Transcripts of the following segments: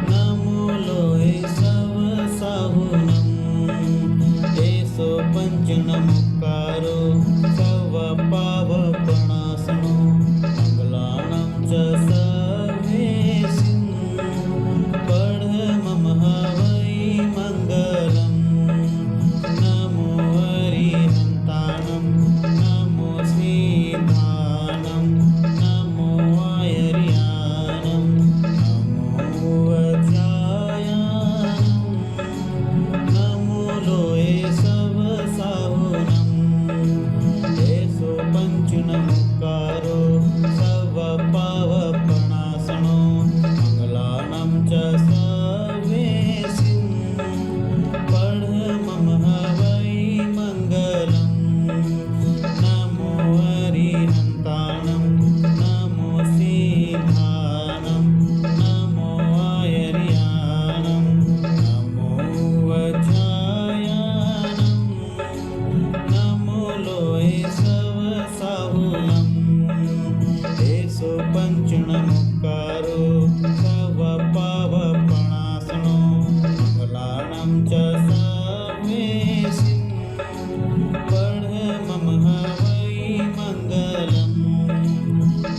नमो लोहे सव साहुनम् एषो पञ्चनमुक्कारो सर्वपावपणासनो मङ्गलानं च सर्वेषिं पढमः वै मङ्गलम् नमो हरिहन्तानं नमो सीतानं नमो आयर्यानं नमो वज्रायानं नमो लोहे सव साहुनम् एषो पञ्चनमुक्कारो सर्वपावपणासनो मङ्गलानं च सर्वेषिं पढमः वै मङ्गलम् नमो हरिहन्तानं नमो सीतानं नमो आयर्यानं नमो वज्रायानं नमो लोहे सव साहुनम् एषो पञ्चनमुक्कारो सर्वपावपणासनो मङ्गलानं च सर्वेषिं पढमः वै मङ्गलम्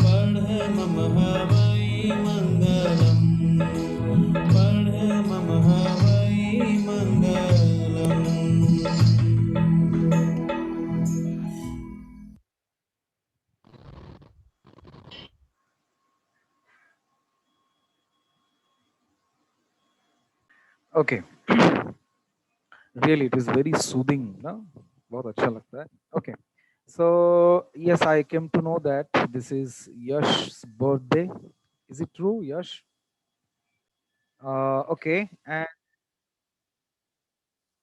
पढमः वै मङ्गलम् पढमः वै मङ्गलम्. Okay. Really, it is very soothing. No? बहुत अच्छा लगता है. Okay. So yes, I came to know that this is Yash's birthday. Is it true, Yash? Okay. And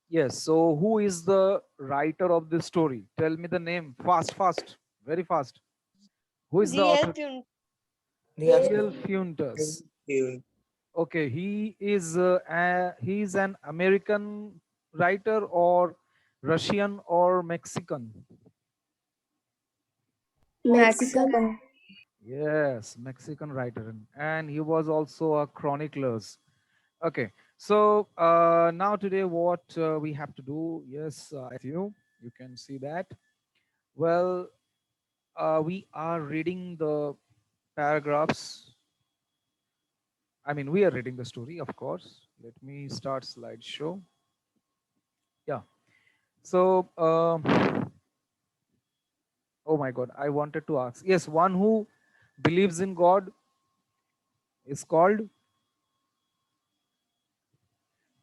yes. So who is the writer of this story? Tell me the name. Fast, fast, very fast. Who is the D.L. author? Pune. D.L. Fuentes. Tune. Okay, he is an American writer or Russian or Mexican? Mexican. Yes, Mexican writer, and he was also a chroniclers. Okay, so now today what we have to do? Yes, you can see that. Well, we are reading the paragraphs. I mean, we are reading the story, of course. Let me start slideshow. Yeah. So, oh my God, I wanted to ask. Yes, one who believes in God is called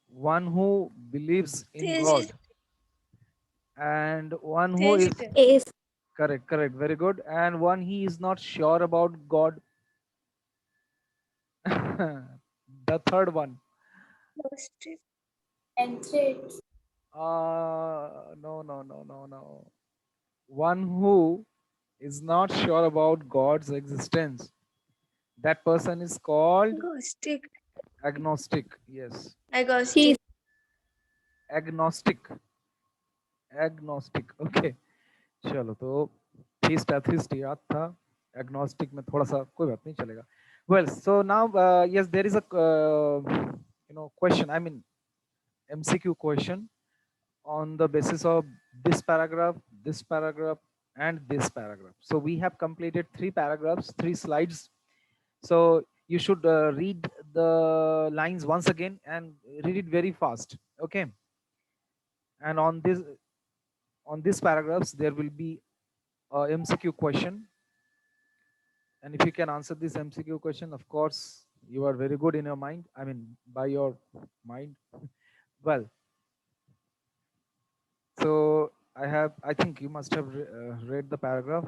one who believes in God, Theist. and one who is Theist. Ace. correct, correct, very good, and one he is not sure about God. The third one. Agnostic. No, no, no, no, no. One who is not sure about God's existence. That person is called Agnostic. agnostic. Yes, He Agnostic. agnostic. Agnostic. Okay. चलो तो theist atheist याद था, agnostic में थोड़ा सा कोई बात नहीं चलेगा. Well, so now yes, there is a question. I mean MCQ question on the basis of this paragraph, and this paragraph. So we have completed 3 paragraphs, 3 slides. So you should read the lines once again and read it very fast. Okay. And on these paragraphs there will be a MCQ question. And if you can answer this MCQ question, of course, you are very good in your mind. I mean, by your mind. Well, so I think you must have read the paragraph.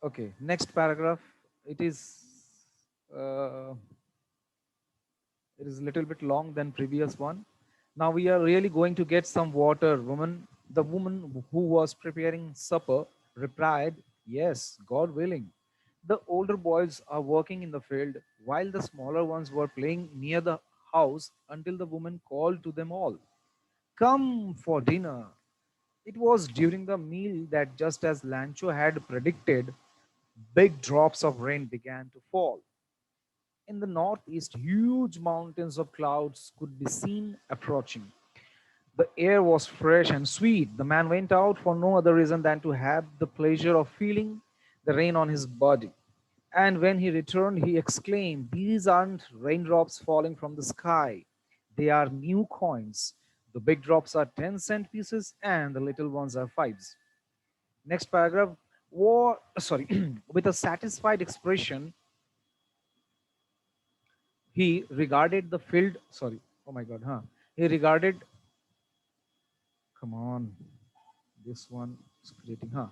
Okay, next paragraph. It is a little bit long than previous one. Now we are really going to get some water, woman. The woman who was preparing supper replied, "Yes, God willing." The older boys are working in the field while the smaller ones were playing near the house until the woman called to them all, "Come for dinner. It was during the meal that, just as Lancho had predicted, big drops of rain began to fall. In the northeast, huge mountains of clouds could be seen approaching. The air was fresh and sweet. The man went out for no other reason than to have the pleasure of feeling the rain on his body. And when he returned, he exclaimed, "These aren't raindrops falling from the sky. They are new coins. The big drops are 10-cent pieces and the little ones are fives." Next paragraph. With a satisfied expression, he regarded the field. Sorry. Oh my God, huh? He regarded, come on, this one is creating, huh?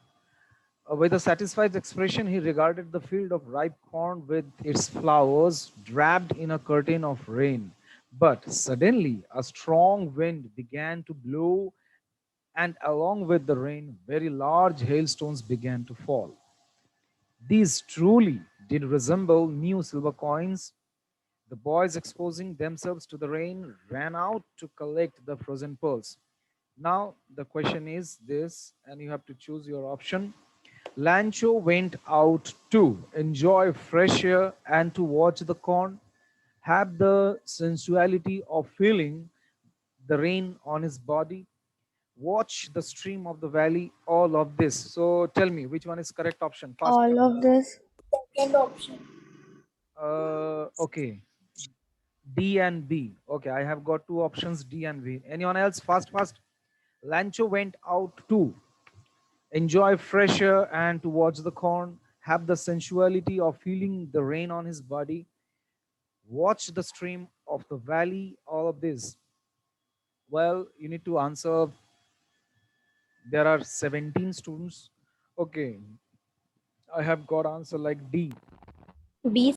With a satisfied expression, he regarded the field of ripe corn with its flowers draped in a curtain of rain. But suddenly, a strong wind began to blow, and along with the rain, very large hailstones began to fall. These truly did resemble new silver coins. The boys, exposing themselves to the rain, ran out to collect the frozen pearls. Now, the question is this, and you have to choose your option. Lancho went out to enjoy fresh air and to watch the corn, have the sensuality of feeling the rain on his body, watch the stream of the valley, all of this. So tell me, which one is correct option? Fast. All of this. Second option. Okay, D and B. Okay, I have got two options, D and B. Anyone else? Fast, fast. Lancho went out to enjoy fresh air and to watch the corn, have the sensuality of feeling the rain on his body, watch the stream of the valley, all of this. Well, you need to answer. There are 17 students. Okay, I have got answer like D. B.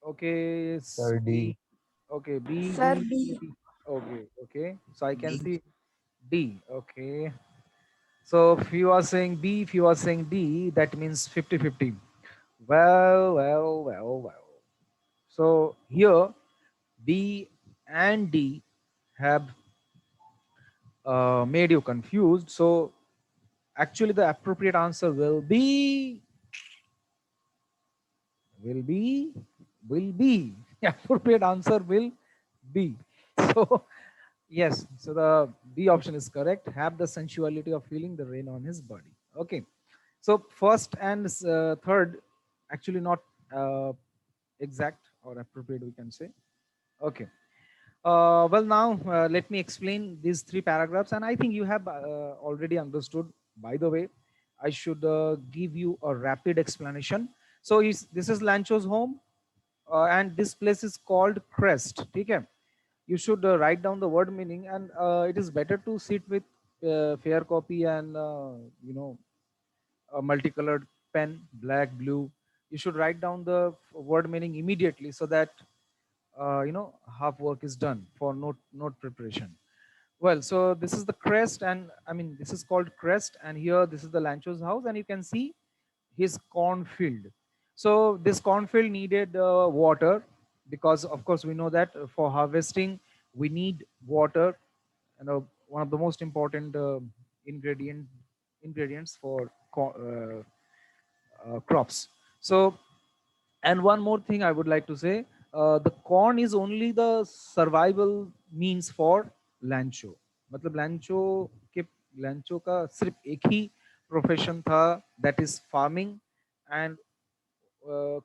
Okay, Sir B. D. Okay, B, Sir, B, B. B. Okay, okay. So I can D. see D. Okay. So if you are saying B, if you are saying D, that means 50-50. Well, well, well, well. So here B and D have made you confused. So actually the appropriate answer will be, will be, will be. The appropriate answer will be. So yes, so the B option is correct. Have the sensuality of feeling the rain on his body. Okay. So first and third, actually not exact or appropriate, we can say. Okay. Well, now let me explain these three paragraphs, and I think you have already understood. By the way, I should give you a rapid explanation. So this is Lancho's home, and this place is called Crest. Okay, you should write down the word meaning, and it is better to sit with fair copy and a multicolored pen, black, blue. You should write down the word meaning immediately so that half work is done for note preparation. Well, so this is the crest, and I mean this is called crest, and here this is the Lancho's house, and you can see his cornfield. So this cornfield needed water, because of course we know that for harvesting we need water, one of the most important ingredients for crops. So, and one more thing I would like to say, the corn is only the survival means for Lancho. मतलब लैंचो का सिर्फ एक ही profession था, that is farming, and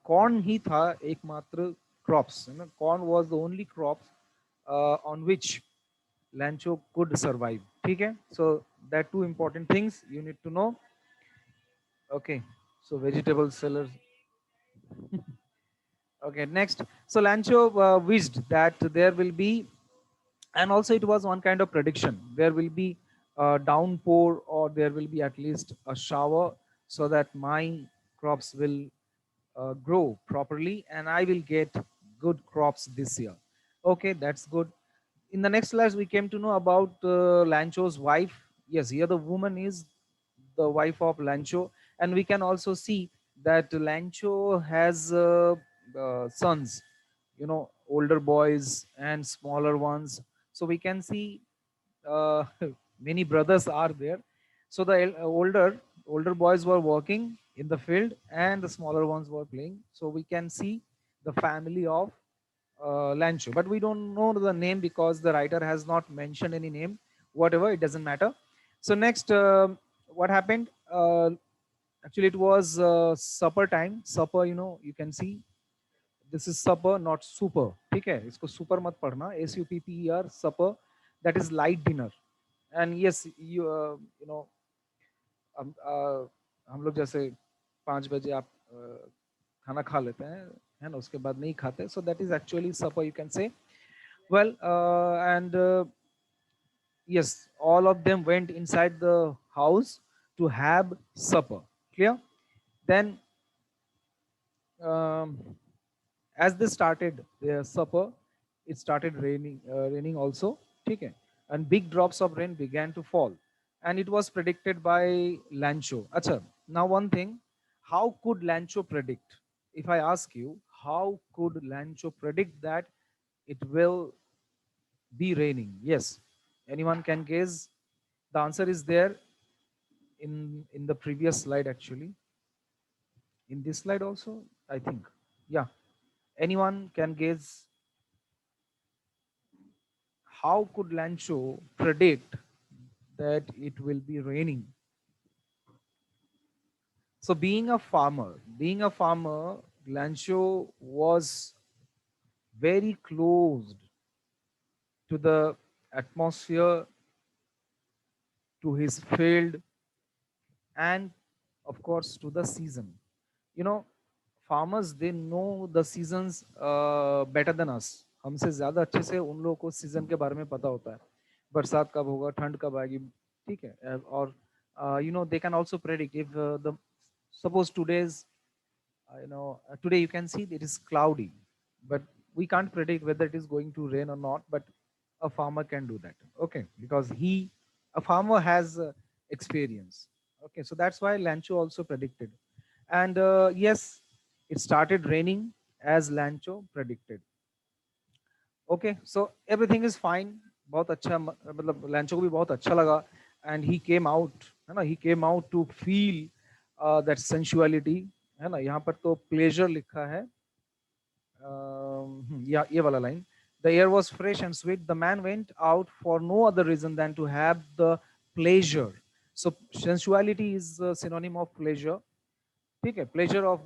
corn ही था एकमात्र crops. Corn was the only crop on which Lancho could survive. ठीक है? So that two important things you need to know. Okay, so vegetable sellers. Okay, next. So Lancho wished that there will be, and also it was one kind of prediction, there will be a downpour or there will be at least a shower, so that my crops will grow properly and I will get good crops this year. Okay, that's good. In the next class, we came to know about Lancho's wife. Yes, here the woman is the wife of Lancho, and we can also see that Lancho has sons, older boys and smaller ones. So we can see uh, many brothers are there. So the older boys were working in the field and the smaller ones were playing. So we can see the family of Lancho, but we don't know the name because the writer has not mentioned any name. Whatever, it doesn't matter. So next, what happened? Actually, it was supper time. Supper, you can see this is supper, not super. ठीक है, इसको super मत पढ़ना. SUPPER, supper, that is light dinner. And yes, you know, हम लोग जैसे 5 बजे आप खाना खा लेते हैं, है ना, उसके बाद नहीं खाते. So that is actually supper, you can say. Well, and yes, all of them went inside the house to have supper. Clear? Then, um, as they started their supper, it started raining also. Okay, and big drops of rain began to fall, and it was predicted by Lancho. Acha, now one thing, how could Lancho predict? If I ask you, how could Lancho predict that it will be raining? Yes, anyone can guess. The answer is there in the previous slide, actually. In this slide also, I think. Yeah. Anyone can guess how could Lancho predict that it will be raining? So being a farmer, Lancho was very close to the atmosphere, to his field, and of course to the season. You know, farmers, they know the seasons better than us. हमसे ज्यादा अच्छे से उन लोगों को season के बारे में पता होता है, बरसात कब होगा, ठंड कब आएगी. ठीक है. और they can also predict if the suppose today's today you can see it is cloudy, but we can't predict whether it is going to rain or not. But a farmer can do that. Okay, because a farmer has experience. Okay, so that's why Lancho also predicted. And yes, it started raining as Lancho predicted. Okay, so everything is fine. बहुत अच्छा, मतलब लैंचो को भी बहुत अच्छा लगा. And he came out, है ना, he came out to feel that sensuality, है ना. यहाँ पर तो pleasure लिखा है. Yeah, ये वाला line. The air was fresh and sweet. The man went out for no other reason than to have the pleasure. So sensuality is a synonym of pleasure. ठीक है, pleasure of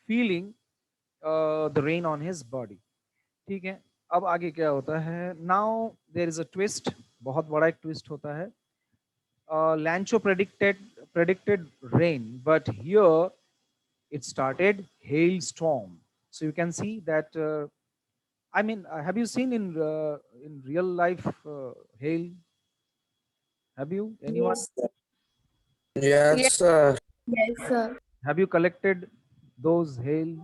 feeling the rain on his body. ठीक है. अब आगे क्या होता है? Now there is a twist. बहुत बड़ा एक twist होता है. Lancho predicted rain, but here it started hailstorm. So you can see that. I mean, have you seen in real life hail? Have you? Anyone? Yes, sir. Yes, Yes, sir. yes, sir. Have you collected those hail?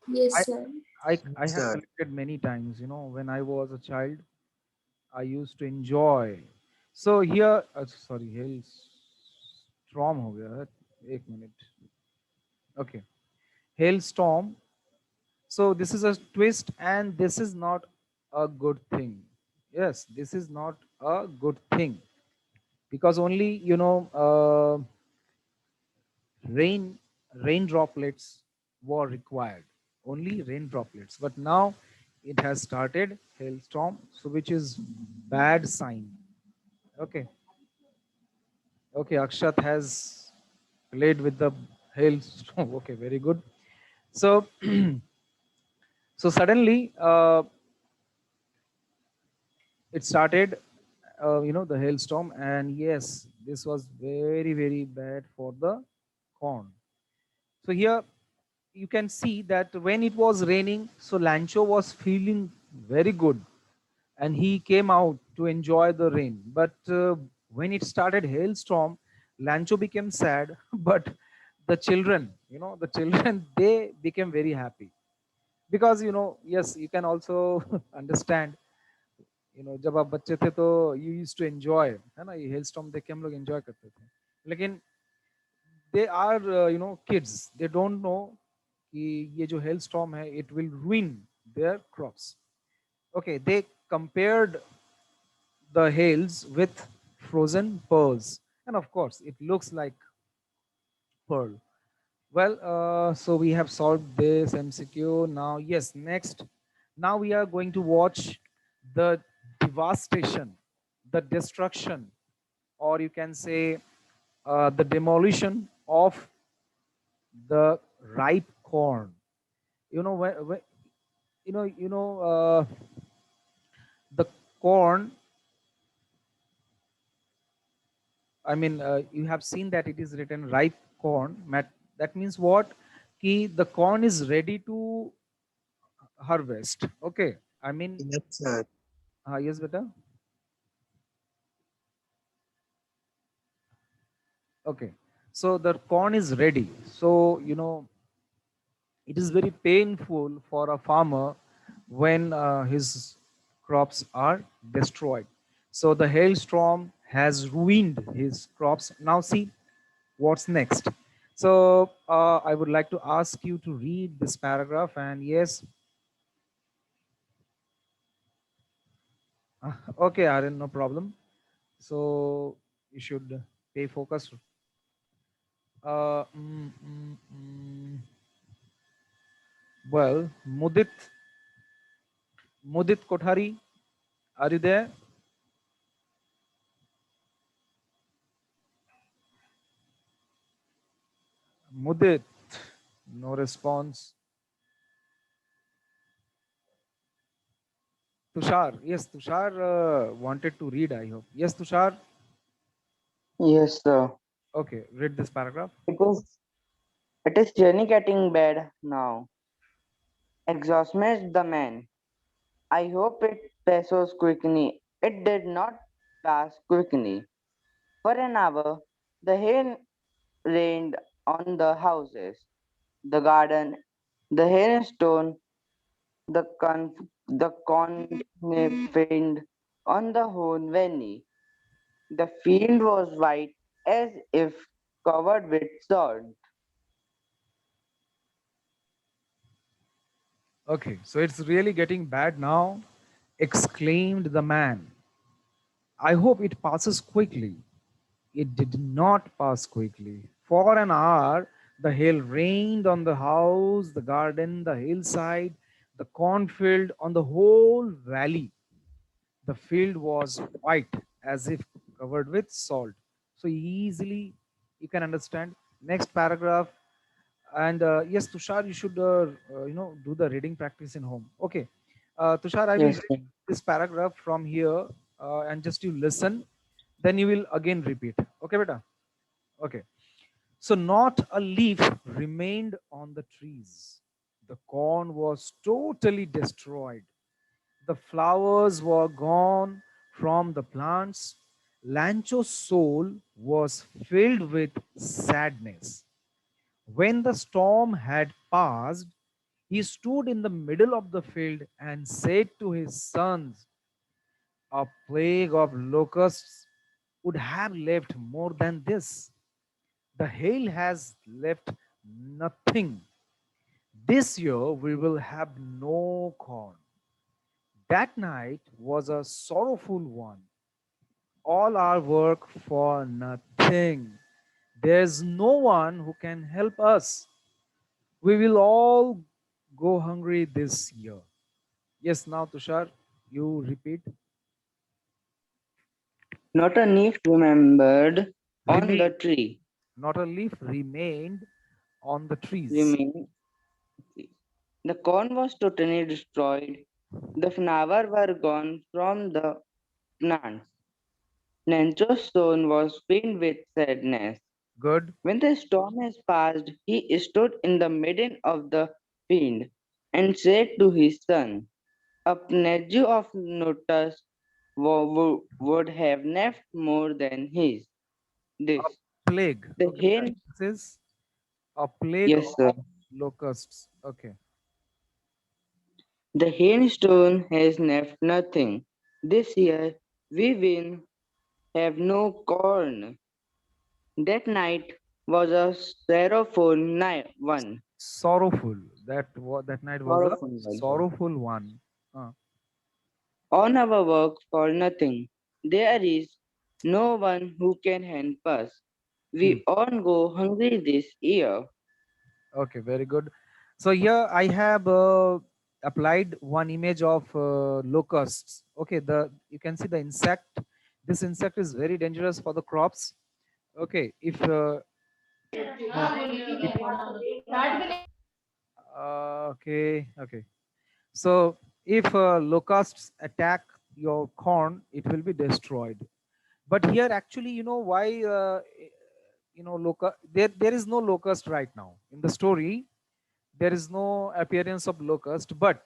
Yes, I sir. I have Sir. collected many times. When I was a child, I used to enjoy. So here, sorry, hail storm हो गया है. एक minute. Okay, hailstorm. So this is a twist, and this is not a good thing. Yes, this is not a good thing, because only rain droplets were required. Only rain droplets. But now it has started hailstorm, so which is bad sign. Okay. Okay, Akshat has played with the hailstorm. Okay, very good. So so suddenly it started the hailstorm, and yes, this was very, very bad for the corn. So here you can see that when it was raining, so Lancho was feeling very good, and he came out to enjoy the rain. But when it started hailstorm, Lancho became sad, but the children, the children, they became very happy, because yes, you can also understand. जब आप बच्चे थे तो you used to enjoy, है ना, ये hailstorm देख के हम लोग एंजॉय करते थे. लेकिन they are kids, they don't know कि ये जो हेलस्टॉर्म है, it will ruin their crops. Okay, they compared the hails with frozen pearls. And of course, it looks like pearl. Well, so we have solved this MCQ. Now, yes, next. Now we are going to watch the devastation, the destruction, or you can say the demolition of the ripe corn. You know, the corn. I mean, you have seen that it is written ripe corn. That means what? Ki the corn is ready to harvest. Okay. I mean, Yes, sir. yes, beta. Okay. So the corn is ready. So, it is very painful for a farmer when his crops are destroyed. So the hailstorm has ruined his crops. Now see what's next. So I would like to ask you to read this paragraph, and yes, okay, Aaron, no problem. So you should pay focus. Uh, mm, mm, mm. Well, Mudit Kothari, are you there? Mudit, no response. Tushar, yes, Tushar wanted to read, I hope. Yes, Tushar. Yes, sir. Okay, read this paragraph. It is it is really getting bad now. Exhausted the man. I hope it passes quickly. It did not pass quickly. For an hour, the hail rained on the houses, the garden, the hailstone, the cornfield on the whole valley. The field was white as if covered with salt. Okay, so it's really getting bad now, exclaimed the man. I hope it passes quickly. It did not pass quickly. For an hour, the hail rained on the house, the garden, the hillside, the cornfield, on the whole valley. The field was white as if covered with salt. So easily you can understand. Next paragraph. And yes, Tushar, you should do the reading practice in home. Okay, Tushar, I will Yes, read this paragraph from here, and just you listen, then you will again repeat. Okay, beta. Okay. So not a leaf remained on the trees. The corn was totally destroyed. The flowers were gone from the plants. Lancho's soul was filled with sadness. When the storm had passed, he stood in the middle of the field and said to his sons, a plague of locusts would have left more than this. The hail has left nothing. This year we will have no corn. That night was a sorrowful one. All our work for nothing. There's no one who can help us. We will all go hungry this year. Yes, now Tushar, you repeat. not a leaf remembered on the Remain. tree. Not a leaf remained on the trees. Remain. The corn was totally destroyed. The flowers were gone from the plants. Nancho's soul was filled with sadness. Good. When the storm has passed, he stood in the middle of the field and said to his son, a plague of notice would have left more than his. A This. plague. The Okay. hen, This is a plague yes, sir. of locusts. Okay. The hailstone has left nothing. This year we will have no corn. That night was a sorrowful one. Sorrowful. That night was a Sorrowful one. sorrowful one. Uh, On our work for nothing. There is No one who can help us. Hmm. We all go hungry this year. Okay, very good. So here I have applied one image of locusts. Okay, the you can see the insect. This insect is very dangerous for the crops. Okay, if it, okay. So if locusts attack your corn, it will be destroyed. But here, actually, you know why? There is no locust right now in the story. There is no appearance of locust, but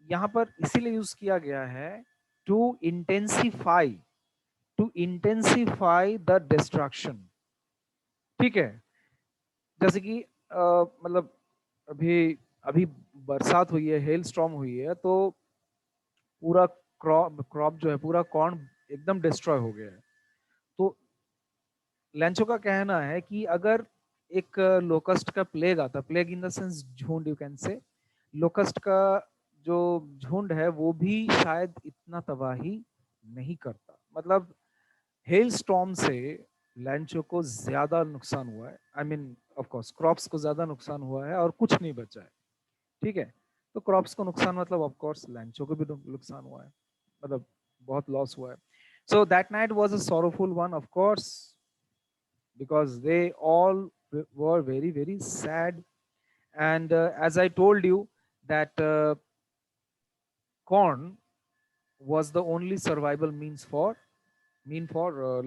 यहाँ पर इसीलिए use किया गया है to intensify the destruction. ठीक है, जैसे कि मतलब अभी अभी बरसात हुई है, हेल स्टॉर्म हुई है, तो पूरा क्रॉप जो है, पूरा कॉर्न एकदम डिस्ट्रॉय हो गया है. तो लेंचो का कहना है कि अगर एक लोकस्ट का प्लेग आता, प्लेग इन द सेंस झुंड, यू कैन से, लोकस्ट का जो झुंड है वो भी शायद इतना तबाही नहीं करता. मतलब हेल स्टॉर्म से लैंचो को ज्यादा नुकसान हुआ है. I mean of course crops को ज्यादा नुकसान हुआ है और कुछ नहीं बचा है. ठीक है, तो क्रॉप्स को नुकसान मतलब ऑफ कोर्स लैंचो को भी नुकसान हुआ है, मतलब बहुत लॉस हुआ है. So that night was a sorrowful one of course, because they all were very very sad. And as I told you that corn was the only survival mean for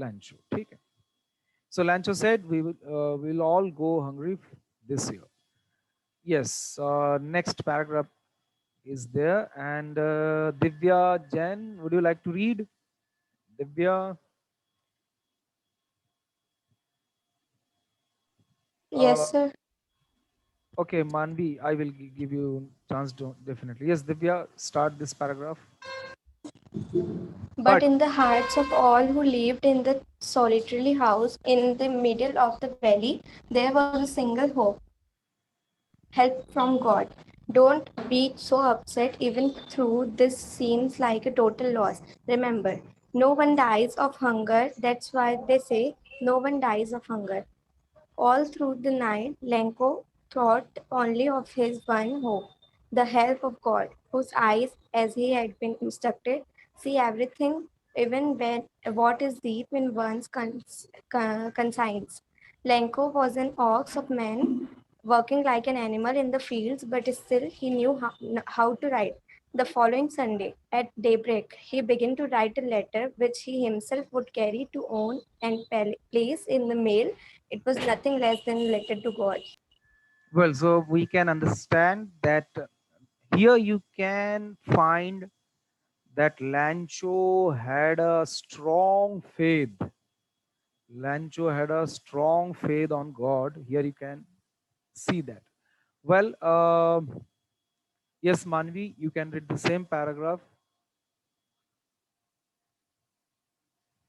Lancho. Okay. So Lancho said we'll all go hungry this year. Yes. Next paragraph is there, and Divya Jain, would you like to read? Divya. Yes, Uh, sir. okay, Manvi, I will give you chance. Definitely. Yes, Divya, start this paragraph. But But in the hearts of all who lived in the solitary house in the middle of the valley, there was a single hope: help from God. Don't be so upset, even though this seems like a total loss. Remember, no one dies of hunger. That's why they say no one dies of hunger. All through the night, Lenko thought only of his one hope: the help of God, whose eyes, as he had been instructed, see everything, even when what is deep in one's conscience. Lenko was an ox of man, working like an animal in the fields, but still he knew how to write. The following Sunday, at daybreak, he began to write a letter which he himself would carry to own and place in the mail. It was nothing less than a letter to God. well, so we can understand that here you can find that Lancho had a strong faith. Lancho had a strong faith on God. Here you can see that. Well, yes, Manvi, you can read the same paragraph.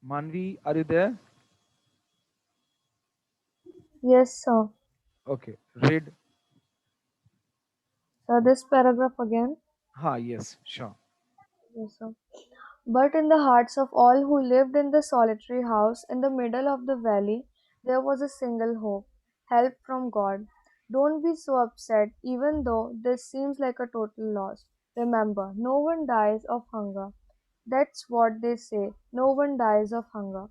Manvi, are you there? Yes, sir. Okay, read. So this paragraph again. Ha, yes, sure. Yes, sir. But in the hearts of all who lived in the solitary house in the middle of the valley, there was a single hope: help from God. Don't be so upset, even though this seems like a total loss. Remember, no one dies of hunger. That's what they say. No one dies of hunger.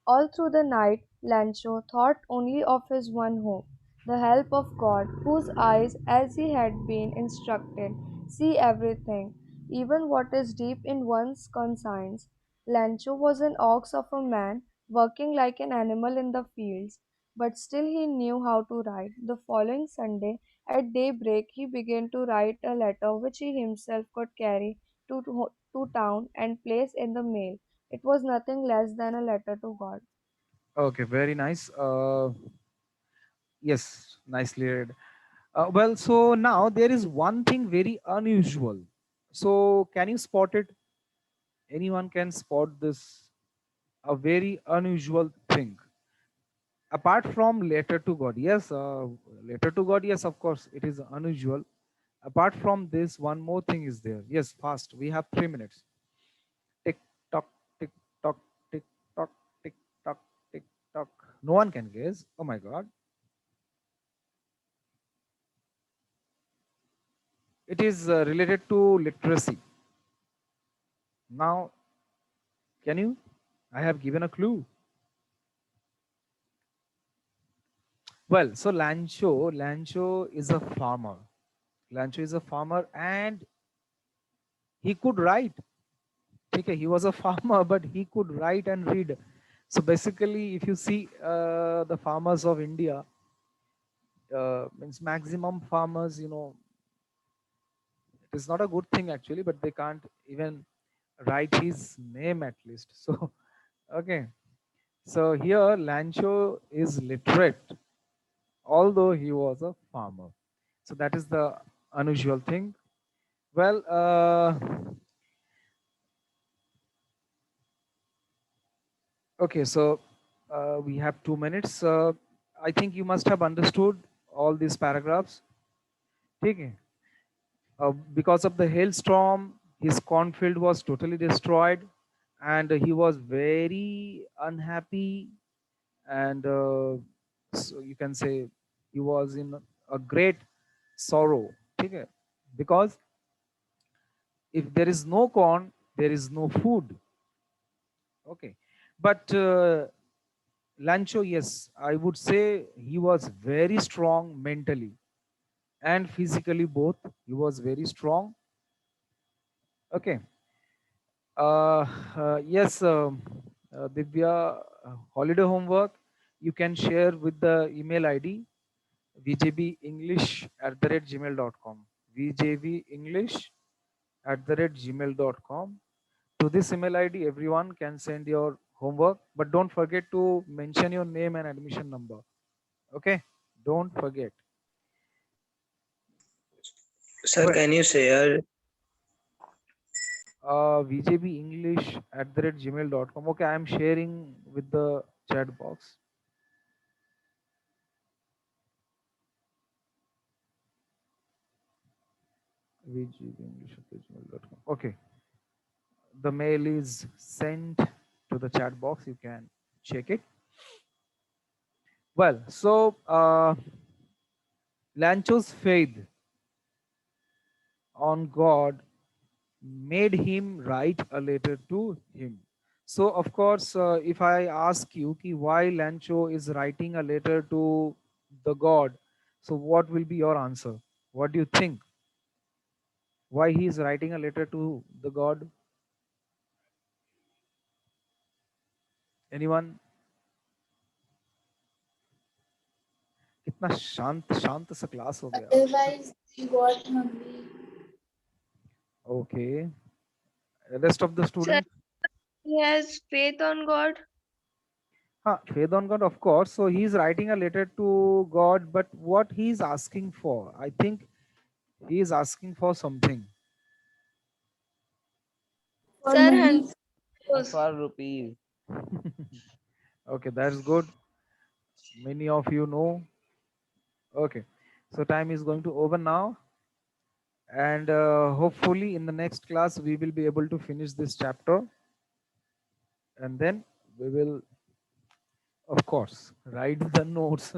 All through the night, Lancho thought only of his one hope: the help of God, whose eyes, as he had been instructed, see everything, even what is deep in one's conscience. Lancho was an ox of a man, working like an animal in the fields, but still he knew how to write. The following Sunday, at daybreak, he began to write a letter which he himself could carry to town and place in the mail. It was nothing less than a letter to God. Okay, very nice. Yes, nicely read. Well, so now there is one thing very unusual. So can you spot it? Anyone can spot this? A very unusual thing. Apart from letter to God, yes, letter to God, yes, of course, it is unusual. Apart from this, one more thing is there. Yes, fast. We have 3 minutes. Tick tock, tick tock. No one can guess. Oh my God. It is related to literacy. Now, can you? I have given a clue. Well, so Lancho is a farmer. Lancho is a farmer and he could write. Okay, he was a farmer, but he could write and read. So basically, if you see the farmers of India, means maximum farmers, it is not a good thing actually, but they can't even write his name at least. So, okay. So here Lancho is literate, although he was a farmer. So that is the unusual thing. Well, okay, so we have 2 minutes. I think you must have understood all these paragraphs. Okay. Because of the hailstorm, his cornfield was totally destroyed, and he was very unhappy. And so you can say he was in a great sorrow. Okay. Because if there is no corn, there is no food. Okay. But Lancho, yes, I would say he was very strong mentally and physically both. He was very strong. Okay. Yes, Divya, holiday homework you can share with the email ID vjbenglish@gmail.com. vjbenglish@gmail.com. To this email ID, everyone can send your homework, but don't forget to mention your name and admission number. Okay, don't forget. Sir, Well, can you share? vjbenglish@gmail.com. Okay, I am sharing with the chat box. vjbenglish@gmail.com. Okay, the mail is sent to the chat box. You can check it. Well, so Lancho's faith on God made him write a letter to him. So, of course, if I ask you ki why Lancho is writing a letter to the God, so what will be your answer? What do you think? Why he is writing a letter to the God? Anyone? कितना शांत शांत सा class हो गया. Otherwise, he got hungry. Okay. Rest of the Sir, students? he has faith on God. Faith on God, of course. So he's writing a letter to God, but what he's asking for, I think he is asking for something. For Sir, money, For rupees. Okay, that's good. Many of you know. Okay, so time is going to over now, and hopefully in the next class we will be able to finish this chapter, and then we will, of course, write the notes